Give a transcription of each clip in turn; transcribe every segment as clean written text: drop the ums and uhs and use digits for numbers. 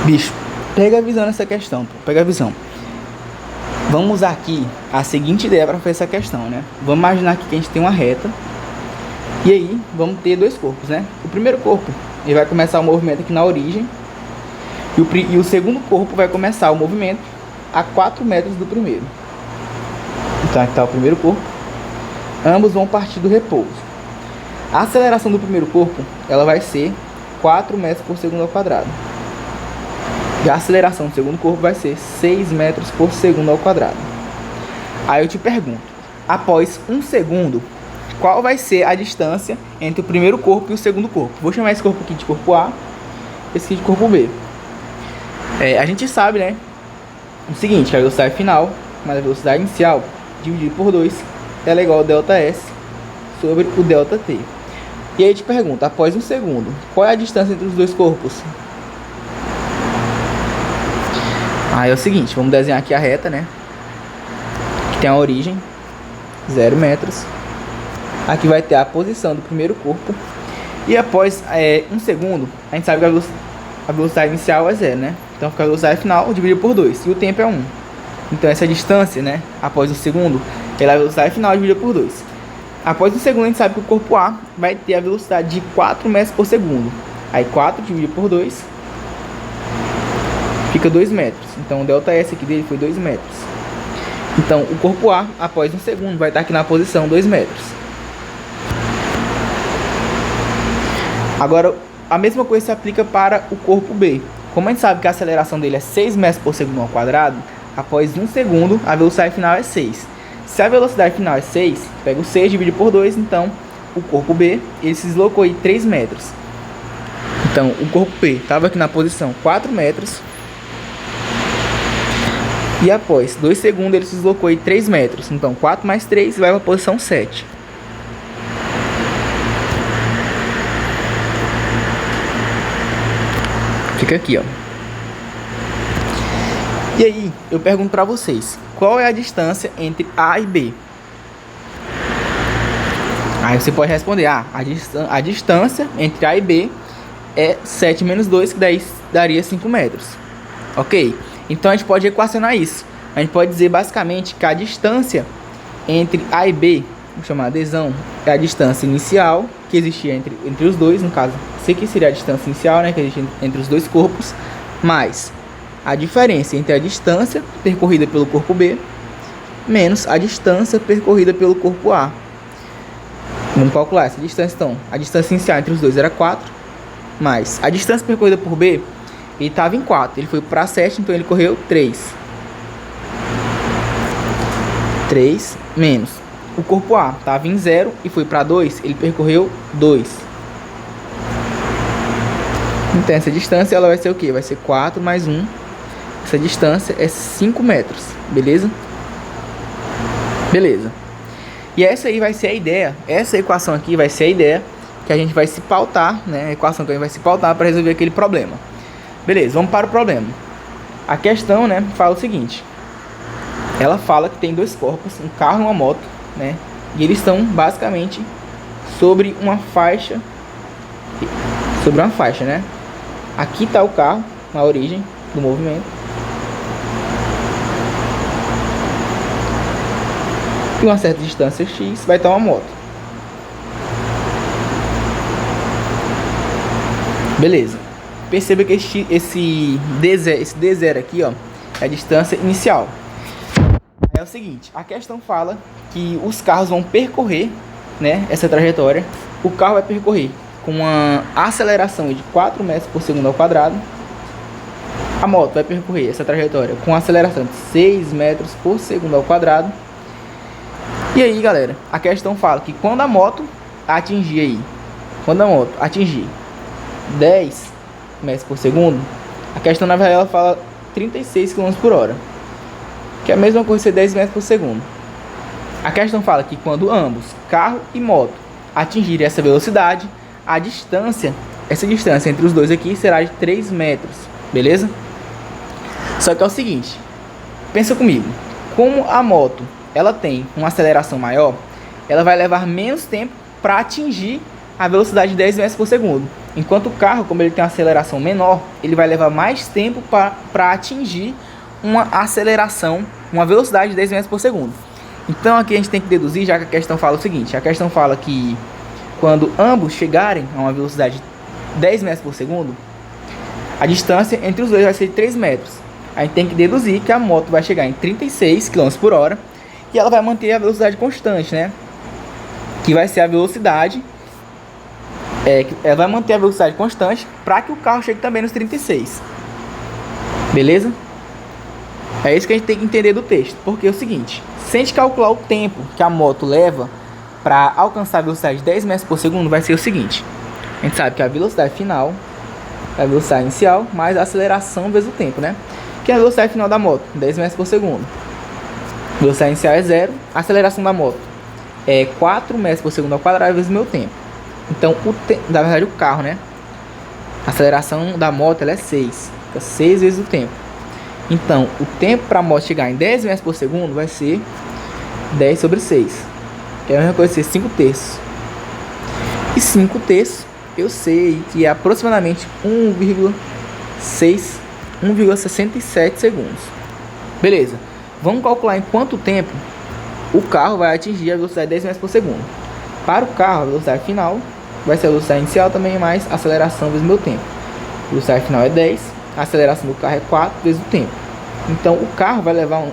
Bicho, pega a visão nessa questão, pô. Pega a visão. Vamos usar aqui a seguinte ideia para fazer essa questão, né? Vamos imaginar aqui que a gente tem uma reta. E aí, vamos ter dois corpos, né? O primeiro corpo, ele vai começar o movimento aqui na origem. E o segundo corpo vai começar o movimento a 4 metros do primeiro. Então aqui está o primeiro corpo. Ambos vão partir do repouso. A aceleração do primeiro corpo, ela vai ser 4 metros por segundo ao quadrado. E a aceleração do segundo corpo vai ser 6 metros por segundo ao quadrado. Aí eu te pergunto, após 1 segundo, qual vai ser a distância entre o primeiro corpo e o segundo corpo? Vou chamar esse corpo aqui de corpo A, esse aqui de corpo B. A gente sabe, né, o seguinte, que a velocidade final mais a velocidade inicial dividido por 2 ela é igual a ΔS sobre o ΔT. E aí eu te pergunto, após 1 segundo, qual é a distância entre os dois corpos? Aí é o seguinte, vamos desenhar aqui a reta, né? Que tem a origem, 0 metros. Aqui vai ter a posição do primeiro corpo. E após 1 segundo, a gente sabe que a velocidade inicial é 0, né? Então fica a velocidade final dividido por 2. E o tempo é 1. Então essa distância, né? Após 1 segundo, ela é a velocidade final dividida por 2. Após 1 segundo, a gente sabe que o corpo A vai ter a velocidade de 4 metros por segundo. Aí 4 dividido por 2 fica 2 metros. Então o ΔS aqui dele foi 2 metros. Então o corpo A, após 1 segundo, vai estar aqui na posição 2 metros. Agora, a mesma coisa se aplica para o corpo B. Como a gente sabe que a aceleração dele é 6 metros por segundo ao quadrado, após 1 segundo, a velocidade final é 6. Se a velocidade final é 6, pega o 6 divide por 2, então o corpo B ele se deslocou aí 3 metros. Então o corpo B estava aqui na posição 4 metros. E após 2 segundos ele se deslocou aí 3 metros. Então 4 mais 3 vai para a posição 7. Fica aqui, ó. E aí, eu pergunto para vocês, qual é a distância entre A e B? Aí você pode responder, a distância entre A e B é 7 menos 2, que daí daria 5 metros. Ok? Então a gente pode equacionar isso. A gente pode dizer basicamente que a distância entre A e B, vamos chamar de adesão, é a distância inicial que existia entre os dois, no caso, isso aqui seria a distância inicial, né, que existe entre os dois corpos, mais a diferença entre a distância percorrida pelo corpo B menos a distância percorrida pelo corpo A. Vamos calcular essa distância, então. A distância inicial entre os dois era 4, mais a distância percorrida por B, ele estava em 4, ele foi para 7, então ele correu 3. 3 menos o corpo A estava em 0 e foi para 2, ele percorreu 2. Então essa distância ela vai ser o que? Vai ser 4 mais 1. Essa distância é 5 metros, beleza? Beleza. E essa aí vai ser a ideia, essa equação aqui vai ser a ideia que a gente vai se pautar, né? A equação que a gente vai se pautar para resolver aquele problema. Beleza, vamos para o problema. A questão, né, fala o seguinte. Ela fala que tem dois corpos, um carro e uma moto, né? E eles estão basicamente sobre uma faixa, né? Aqui está o carro, na origem do movimento. E uma certa distância x vai estar uma moto. Beleza. Perceba que esse D0 aqui, ó, é a distância inicial. É o seguinte, a questão fala que os carros vão percorrer, né, essa trajetória. O carro vai percorrer com uma aceleração de 4 metros por segundo ao quadrado. A moto vai percorrer essa trajetória com uma aceleração de 6 metros por segundo ao quadrado. E aí, galera, a questão fala que quando a moto atingir 10 metros por segundo, a questão na verdade ela fala 36 km por hora, que é a mesma coisa que 10 metros por segundo. A questão fala que quando ambos, carro e moto, atingirem essa velocidade, essa distância entre os dois aqui será de 3 metros, beleza? Só que é o seguinte, pensa comigo, como a moto ela tem uma aceleração maior, ela vai levar menos tempo para atingir a velocidade de 10 metros por segundo. Enquanto o carro, como ele tem uma aceleração menor, ele vai levar mais tempo para atingir uma aceleração, uma velocidade de 10 metros por segundo. Então aqui a gente tem que deduzir, já que a questão fala o seguinte: a questão fala que quando ambos chegarem a uma velocidade de 10 metros por segundo, a distância entre os dois vai ser de 3 metros. A gente tem que deduzir que a moto vai chegar em 36 km por hora e ela vai manter a velocidade constante, né? Que vai ser a velocidade, ela vai manter a velocidade constante para que o carro chegue também nos 36. Beleza? É isso que a gente tem que entender do texto. Porque é o seguinte: se a gente calcular o tempo que a moto leva para alcançar a velocidade de 10 metros por segundo, vai ser o seguinte: a gente sabe que a velocidade final é a velocidade inicial mais a aceleração vezes o tempo, né? Que é a velocidade final da moto, 10 metros por segundo. A velocidade inicial é 0, a aceleração da moto é 4 metros por segundo ao quadrado vezes o meu tempo. Então, na verdade, o carro, né? A aceleração da moto ela é 6, fica 6 vezes o tempo. Então, o tempo para a moto chegar em 10 metros por segundo vai ser 10 sobre 6, que é a mesma coisa que ser 5 terços. E 5 terços, eu sei que é aproximadamente 1,67 segundos. Beleza, vamos calcular em quanto tempo o carro vai atingir a velocidade de 10 metros por segundo. Para o carro, a velocidade final vai ser a velocidade inicial também mais a aceleração vezes o meu tempo. A velocidade final é 10, a aceleração do carro é 4 vezes o tempo. Então o carro vai levar,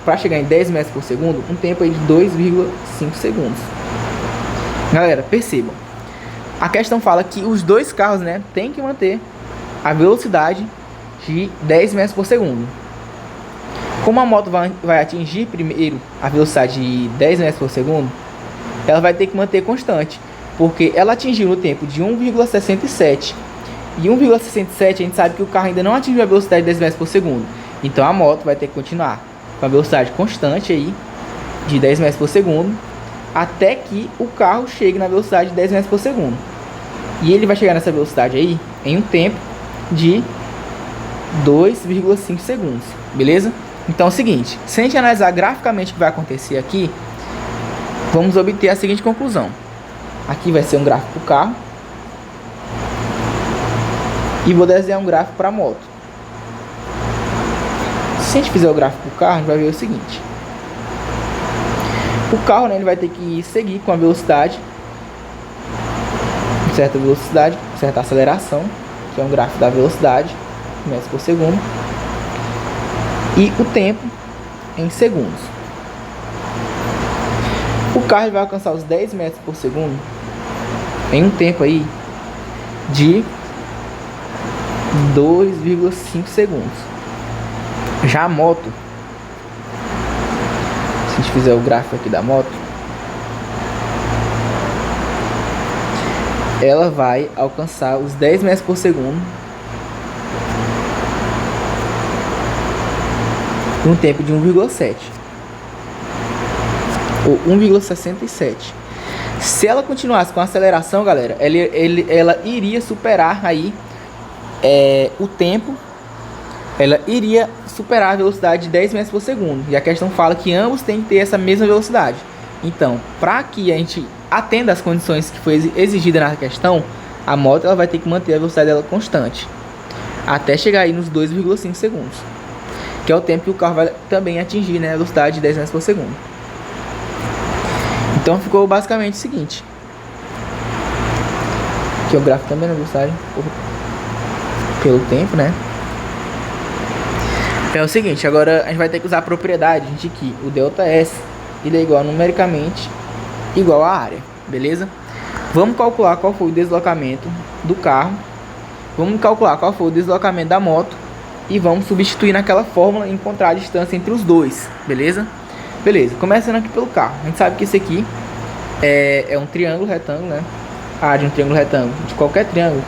para chegar em 10 metros por segundo, um tempo aí de 2,5 segundos. Galera, percebam, a questão fala que os dois carros, né, tem que manter a velocidade de 10 metros por segundo. Como a moto vai atingir primeiro a velocidade de 10 metros por segundo, ela vai ter que manter constante, porque ela atingiu no tempo de 1,67. E 1,67 a gente sabe que o carro ainda não atingiu a velocidade de 10 metros por segundo. Então a moto vai ter que continuar com a velocidade constante aí de 10 metros por segundo até que o carro chegue na velocidade de 10 metros por segundo. E ele vai chegar nessa velocidade aí em um tempo de 2,5 segundos. Beleza? Então é o seguinte, se a gente analisar graficamente o que vai acontecer aqui, vamos obter a seguinte conclusão. Aqui vai ser um gráfico para o carro e vou desenhar um gráfico para a moto. Se a gente fizer o gráfico para o carro, a gente vai ver o seguinte: o carro, né, ele vai ter que seguir com a velocidade, certa velocidade, certa aceleração, que é um gráfico da velocidade, metros por segundo, e o tempo em segundos. O carro vai alcançar os 10 metros por segundo em um tempo aí de 2,5 segundos. Já a moto, se a gente fizer o gráfico aqui da moto, ela vai alcançar os 10 metros por segundo em um tempo de 1,7 ou 1,67. Se ela continuasse com a aceleração, galera, ela iria superar aí o tempo, ela iria superar a velocidade de 10 metros por segundo. E a questão fala que ambos têm que ter essa mesma velocidade. Então, para que a gente atenda às condições que foi exigida na questão, a moto ela vai ter que manter a velocidade dela constante até chegar aí nos 2,5 segundos, que é o tempo que o carro vai também atingir, né, a velocidade de 10 metros por segundo. Então ficou basicamente o seguinte: aqui o gráfico também na velocidade pelo tempo, né? É o seguinte, agora a gente vai ter que usar a propriedade de que o ΔS ele é igual numericamente igual à área, beleza? Vamos calcular qual foi o deslocamento do carro, vamos calcular qual foi o deslocamento da moto e vamos substituir naquela fórmula e encontrar a distância entre os dois, beleza? Beleza, começando aqui pelo carro. A gente sabe que esse aqui é um triângulo retângulo, né? A área de um triângulo retângulo, de qualquer triângulo,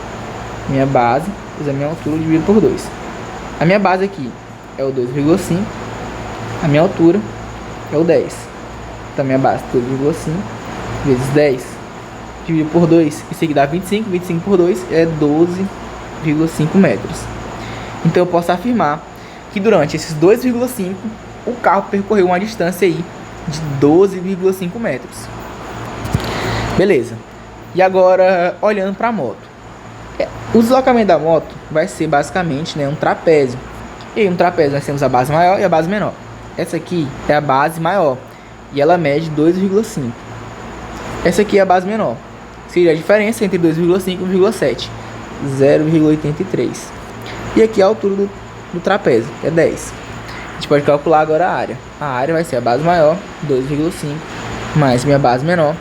minha base, a minha altura dividido por 2. A minha base aqui é o 2,5, a minha altura é o 10. Então minha base 2,5 vezes 10 dividido por 2, isso aqui dá 25, 25 por 2 é 12,5 metros. Então eu posso afirmar que durante esses 2,5 o carro percorreu uma distância aí de 12,5 metros. Beleza. E agora olhando para a moto, O deslocamento da moto vai ser basicamente, né, um trapézio. E aí, um trapézio nós temos a base maior e a base menor. Essa aqui é a base maior e ela mede 2,5. Essa aqui é a base menor. Seria a diferença entre 2,5 e 1,7. 0,83. E aqui é a altura do trapézio, que é 10. A gente pode calcular agora a área. A área vai ser a base maior, 2,5, mais minha base menor,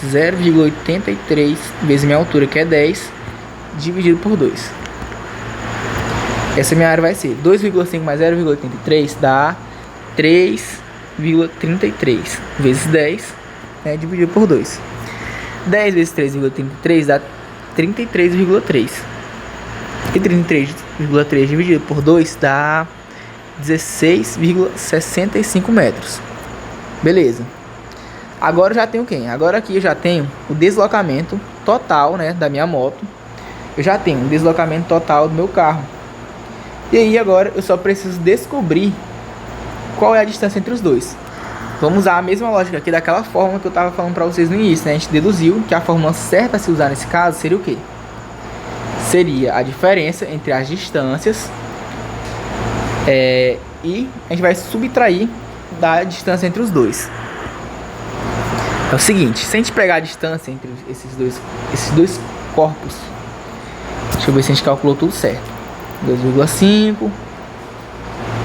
0,83 vezes minha altura, que é 10, dividido por 2. Essa minha área vai ser 2,5 mais 0,83 dá 3,33 vezes 10, né, dividido por 2. 10 vezes 3,33 dá 33,3. E 33,3 dividido por 2 dá 16,65 metros. Beleza. Agora eu já tenho quem? Agora aqui eu já tenho o deslocamento total, né, da minha moto. Eu já tenho o deslocamento total do meu carro. E aí agora eu só preciso descobrir qual é a distância entre os dois. Vamos usar a mesma lógica aqui daquela fórmula que eu estava falando para vocês no início, né? A gente deduziu que a fórmula certa a se usar nesse caso seria o quê? Seria a diferença entre as distâncias e a gente vai subtrair da distância entre os dois. É o seguinte, se a gente pegar a distância entre esses dois corpos, deixa eu ver se a gente calculou tudo certo. 2,5,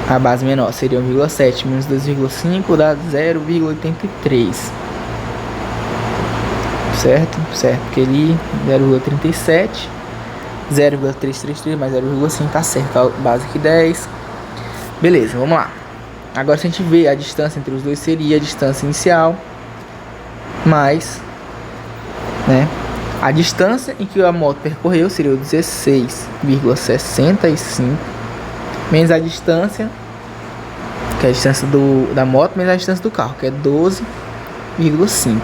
a base menor seria 1,7 menos 2,5 dá 0,83. Certo, porque ali 0,37, 0,333 mais 0,5 tá certo, a base aqui 10. Beleza, vamos lá. Agora se a gente ver a distância entre os dois seria a distância inicial mais, né, a distância em que a moto percorreu seria o 16,65 menos a distância, que é a distância da moto, menos a distância do carro, que é 12,5.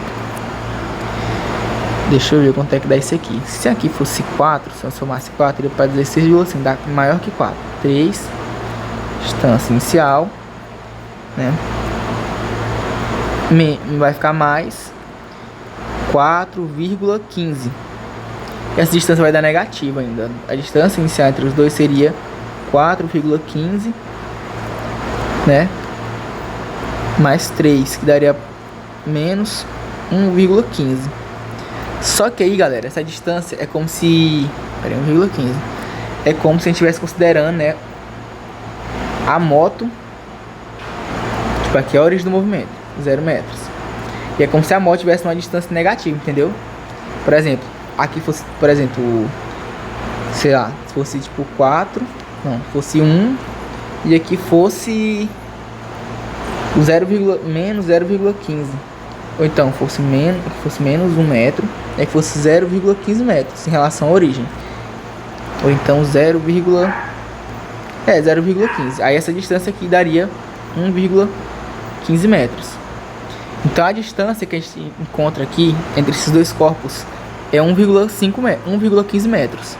Deixa eu ver quanto é que dá isso aqui. Se aqui fosse 4, se eu somasse 4, iria para 16,5, dá maior que 4. 3, distância inicial, né? Vai ficar mais 4,15. Essa distância vai dar negativa ainda. A distância inicial entre os dois seria 4,15, né? Mais 3, que daria menos 1,15. Só que aí, galera, essa distância é como se... Peraí, 1,15. É como se a gente estivesse considerando, né, a moto. Tipo, aqui é a origem do movimento, 0 metros. E é como se a moto tivesse uma distância negativa, entendeu? Por exemplo, aqui fosse, por exemplo, sei lá, se fosse tipo 4, não, fosse 1, e aqui fosse o menos 0,15. Ou então fosse menos 1 metro, e que fosse 0,15 metros em relação à origem. Ou então 0,15. Aí essa distância aqui daria 1,15 metros. Então a distância que a gente encontra aqui entre esses dois corpos é 1,15 metros.